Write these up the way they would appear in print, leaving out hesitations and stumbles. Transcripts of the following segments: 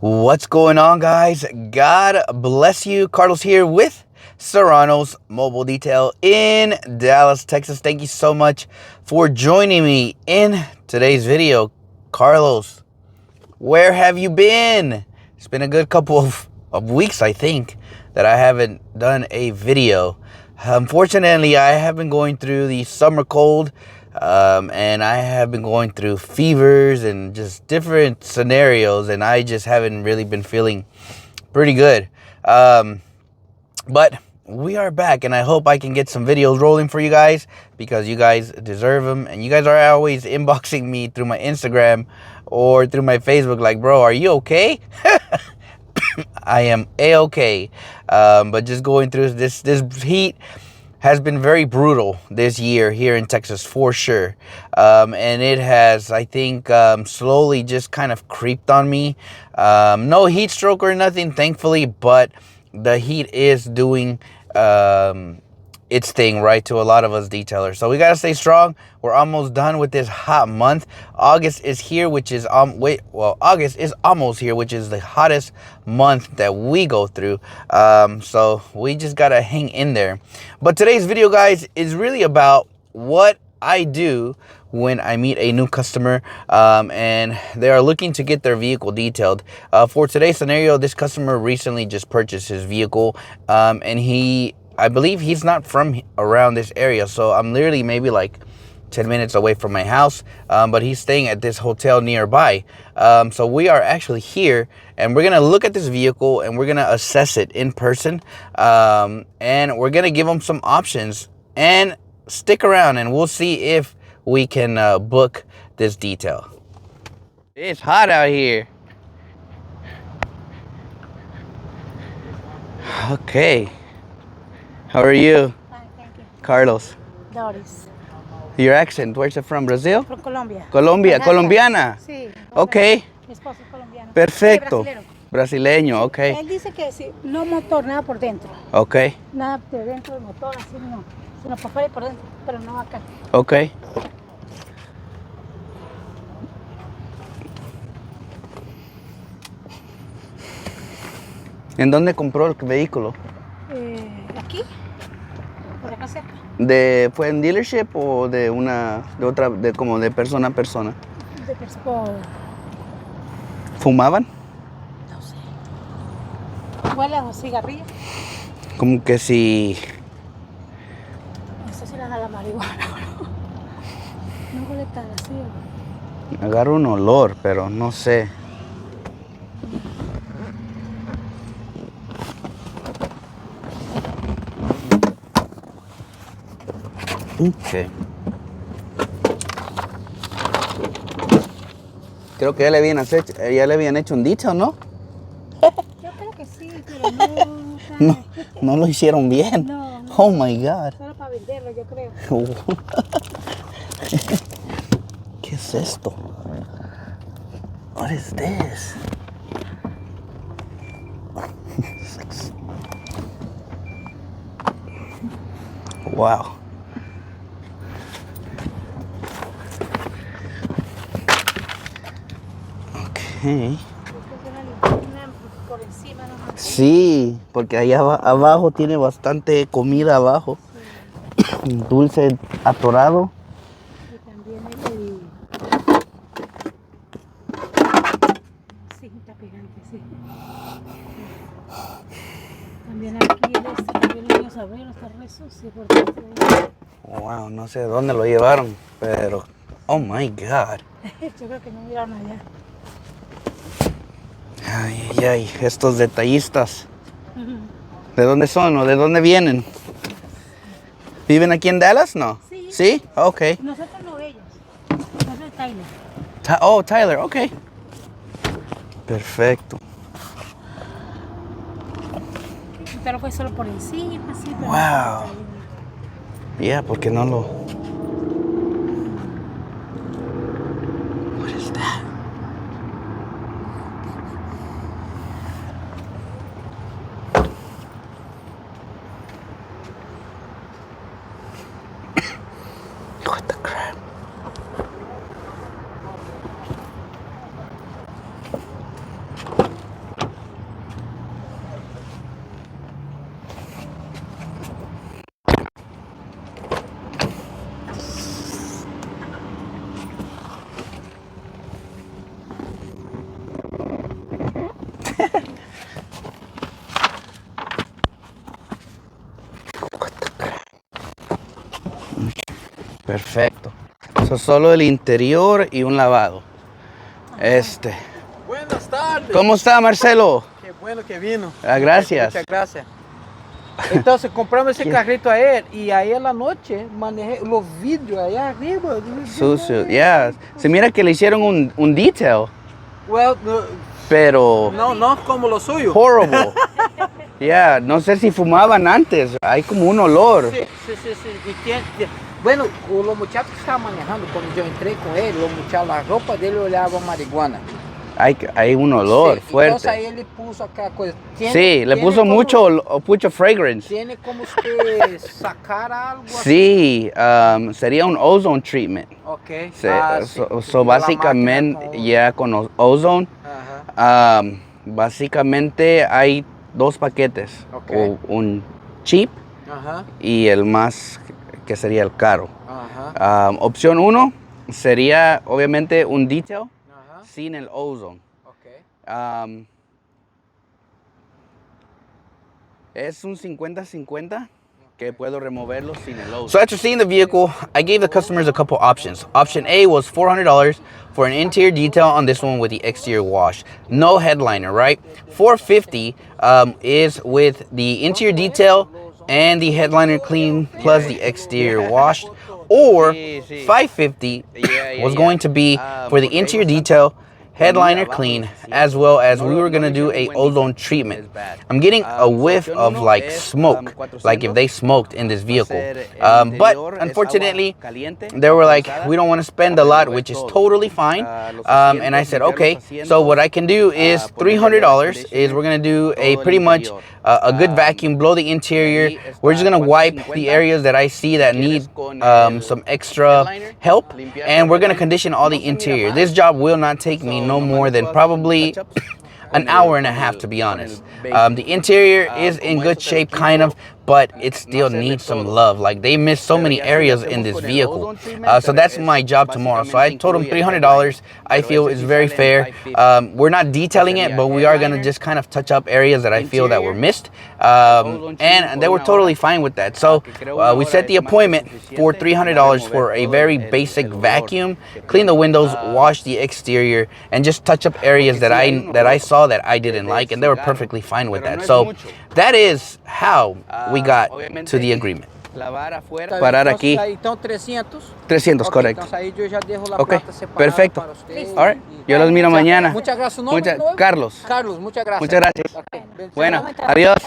What's going on, guys? God bless you. Carlos here with Serrano's Mobile Detail in Dallas, Texas. Thank you so much for joining me in today's video. Carlos, where have you been? It's been a good couple of weeks, I think, that I haven't done a video. Unfortunately, I have been going through the summer cold, and I have been going through fevers and just different scenarios, and I just haven't really been feeling pretty good. But we are back, and I hope I can get some videos rolling for you guys because you guys deserve them, and you guys are always inboxing me through my Instagram or through my Facebook like, bro, are you okay? I am a-okay, but just going through this heat has been very brutal this year here in Texas for sure, and it has, I think, slowly just kind of creeped on me. No heat stroke or nothing, thankfully, but the heat is doing its thing, right, to a lot of us detailers. So we gotta stay strong. We're almost done with this hot month. August is here, which is August is almost here, which is the hottest month that we go through. So we just gotta hang in there. But today's video, guys, is really about what I do when I meet a new customer and they are looking to get their vehicle detailed. For today's scenario, this customer recently just purchased his vehicle, and I believe he's not from around this area, so I'm literally maybe like 10 minutes away from my house, but he's staying at this hotel nearby. So we are actually here, and we're gonna look at this vehicle and we're gonna assess it in person, and we're gonna give him some options. And stick around and we'll see if we can book this detail. It's hot out here. Okay. How are you? Fine, thank you. Carlos. Doris. Your accent, where's it from? Brazil? From Colombia. Colombia, Managua. colombiana. Sí. Okay. Mi esposo es colombiano. Perfecto. Sí, brasilero. Brasileño, okay. Él dice que sí, no motor, nada por dentro. Okay. Nada de dentro del motor, así no. Sino por fuera y por dentro, pero no acá. Okay. ¿En dónde compró el vehículo? Aquí, por acá cerca. ¿Fue en dealership o de otra, como de persona a persona? Por, ¿Fumaban? no sé. Huele a cigarrillo. Como que si... No sé si le da la marihuana o no. No huele tan así. Agarro un olor, pero no sé. Okay. Creo que ya le habían hecho un detail, ¿no? Yo creo que sí, pero no. No lo hicieron bien. No, no. Oh my God. Solo para venderlo, yo creo. ¿Qué es esto? What is this? Wow. Okay. Por encima, ¿no? Sí, porque allá abajo tiene bastante comida abajo. Sí. Dulce atorado. Y también cinta pegante, sí. También aquí también el niño sabrero está re sucio porque Wow, no sé dónde lo llevaron, pero... Oh my God. yo creo que no miraron allá. Ay, ay, ay, estos detallistas. ¿De dónde son o de dónde vienen? ¿Viven aquí en Dallas? No. Sí. ¿Sí? Ok. Nosotros no, ellos. Nosotros Tyler. Tyler, ok. Perfecto. Pero fue solo por encima, sí. Pero Wow. Ya, porque no lo... What is that? What the crap? Perfecto. So, solo el interior y un lavado. Buenas tardes. ¿Cómo está, Marcelo? Qué bueno que vino. Gracias. Muchas gracias. Entonces compramos ese carrito a él y ahí en la noche manejé los vidrios allá arriba. Sucio, yeah. Se mira que le hicieron un detail, Well, pero no como lo suyo. horrible. Yeah, no sé si fumaban antes. Hay como un olor. Sí. Y bueno, los muchachos que estaban manejando, cuando yo entré con él, los muchachos, la ropa dele olhava marihuana. Hay un olor Sí, fuerte. entonces ahí le puso aquella cosa. Sí, le puso como- mucho fragrance. Tiene como usted sacar algo así. Sí, sería un ozone treatment. Ok. So básicamente, ya con ozone, Ajá. básicamente hay dos paquetes. Ok. Un cheap Ajá. y el más que sería el caro. Ajá. Opción 1 sería obviamente un detail Ajá. sin el ozone. Ok. Es un 50-50 que puedo removerlo sin el ozone. So after seeing the vehicle, I gave the customers a couple options. Option A was $400 for an interior detail on this one with the exterior wash. No headliner, right? $450 is with the interior detail and the headliner clean plus the exterior washed. Or $550 was going to be for the interior detail, headliner clean, as well as we were gonna do a ozone treatment. I'm getting a whiff of like smoke, like if they smoked in this vehicle. But unfortunately, they were like, we don't want to spend a lot, which is totally fine. And I said, okay. So what I can do is $300 is we're gonna do a pretty much a good vacuum, blow the interior. We're just gonna wipe the areas that I see that need some extra help, and we're gonna condition all the interior. This job will not take me no more than probably an hour and a half, to be honest. The interior is in good shape, kind of, but it still needs some love. Like, they missed so many areas in this vehicle. So that's my job tomorrow. So I told them $300. I feel is very fair. We're not detailing it, but we are gonna just kind of touch up areas that I feel that were missed. And they were totally fine with that. So we set the appointment for $300 for a very basic vacuum, clean the windows, wash the exterior, and just touch up areas that I saw that I didn't like, and they were perfectly fine with that. So that is how we got to the agreement. Parar aquí. Então 300. 300, Ok, correcto. Entonces ahí yo ya dejo la Ok, plata separada perfecto. para usted. All right. Yo los miro mañana. Muchas gracias. ¿Su nombre? Carlos. Carlos, muchas gracias. Muchas gracias. Ok, bendiciones. Bueno, adiós.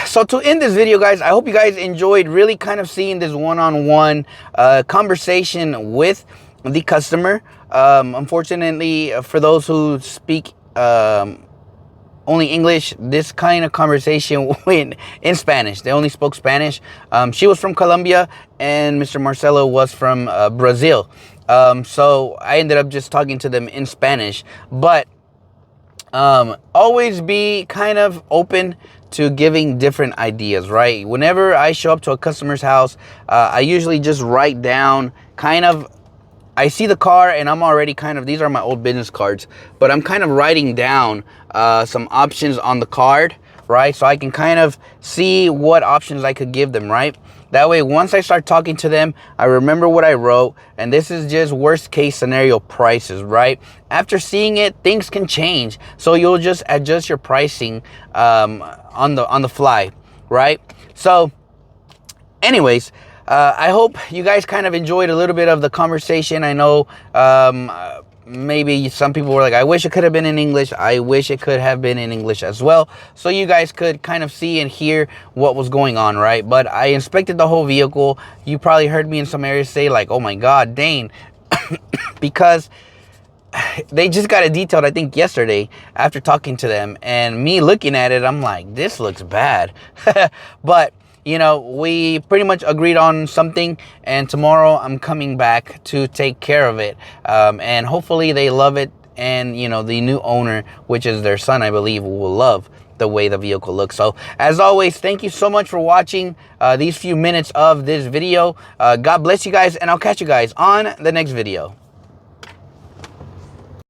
So to end this video, guys, I hope you guys enjoyed really kind of seeing this one-on-one conversation with the customer. Unfortunately, for those who speak only English, this kind of conversation went in Spanish. They only spoke Spanish. She was from Colombia and Mr. Marcelo was from Brazil. So I ended up just talking to them in Spanish. But always be kind of open to giving different ideas, right? Whenever I show up to a customer's house, I usually just write down kind of, I see the car and I'm already kind of, these are my old business cards, but I'm kind of writing down some options on the card, right? So I can kind of see what options I could give them, right? That way, once I start talking to them, I remember what I wrote, and this is just worst case scenario prices, right? After seeing it, things can change. So you'll just adjust your pricing on the fly, right? So anyways, I hope you guys kind of enjoyed a little bit of the conversation. I know maybe some people were like, I wish it could have been in English. I wish it could have been in English as well, so you guys could kind of see and hear what was going on, right? But I inspected the whole vehicle. You probably heard me in some areas say like, oh my God, Dane, because they just got it detailed, I think, yesterday after talking to them, and me looking at it, I'm like, this looks bad. But you know, we pretty much agreed on something, and tomorrow I'm coming back to take care of it, and hopefully they love it, and you know, the new owner, which is their son, I believe, will love the way the vehicle looks. So as always, thank you so much for watching these few minutes of this video. God bless you guys, and I'll catch you guys on the next video.